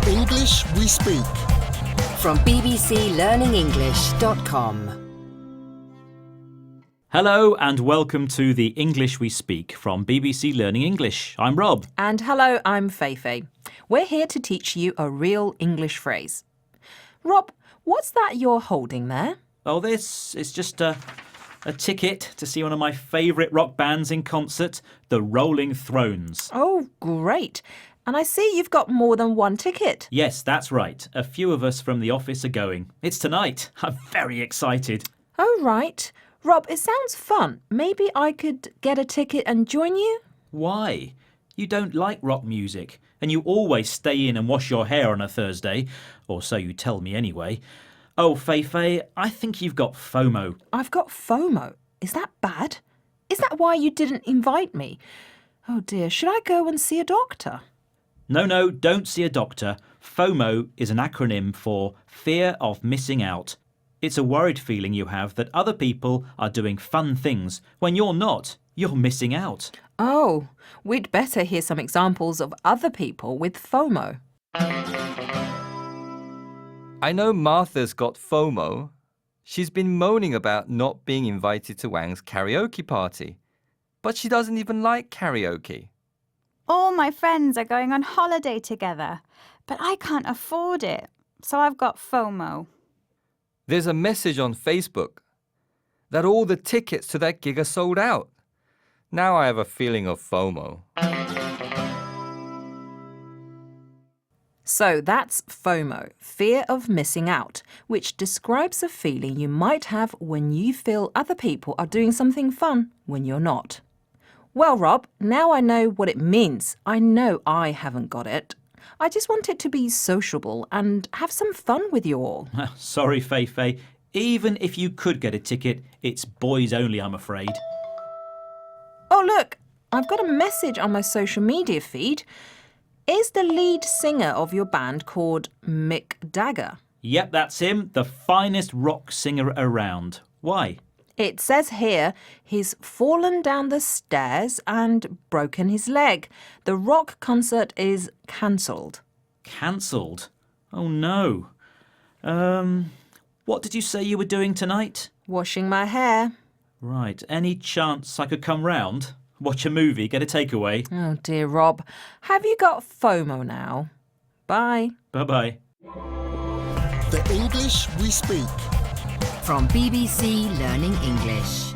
English we speak. From bbclearningenglish.com. Hello and welcome to the English We Speak from BBC Learning English. I'm Rob. And hello, I'm Feifei. We're here to teach you a real English phrase. Rob, what's that you're holding there? Oh, this is just a ticket to see one of my favourite rock bands in concert, the Rolling Thrones. Oh, great. And I see you've got more than one ticket. Yes, that's right. A few of us from the office are going. It's tonight. I'm very excited. Oh, right. Rob, it sounds fun. Maybe I could get a ticket and join you? Why? You don't like rock music, and you always stay in and wash your hair on a Thursday, or so you tell me anyway. Oh, Feifei, I think you've got FOMO. I've got FOMO. Is that bad? Is that why you didn't invite me? Oh dear, should I go and see a doctor? No, don't see a doctor. FOMO is an acronym for fear of missing out. It's a worried feeling you have that other people are doing fun things when you're not. You're missing out. Oh, we'd better hear some examples of other people with FOMO. I know Martha's got FOMO. She's been moaning about not being invited to Wang's karaoke party. But she doesn't even like karaoke. All my friends are going on holiday together, but I can't afford it, so I've got FOMO. There's a message on Facebook that all the tickets to that gig are sold out. Now I have a feeling of FOMO. So that's FOMO, fear of missing out, which describes a feeling you might have when you feel other people are doing something fun when you're not. Well, Rob, now I know what it means. I know I haven't got it. I just want it to be sociable and have some fun with you all. Sorry, Feifei. Even if you could get a ticket, it's boys only, I'm afraid. Oh, look, I've got a message on my social media feed. Is the lead singer of your band called Mick Jagger? Yep, that's him, the finest rock singer around. Why? It says here he's fallen down the stairs and broken his leg. The rock concert is cancelled. Cancelled? Oh no. What did you say you were doing tonight? Washing my hair. Right, any chance I could come round? Watch a movie, get a takeaway? Oh dear, Rob. Have you got FOMO now? Bye. Bye-bye. The English we speak. From BBC Learning English.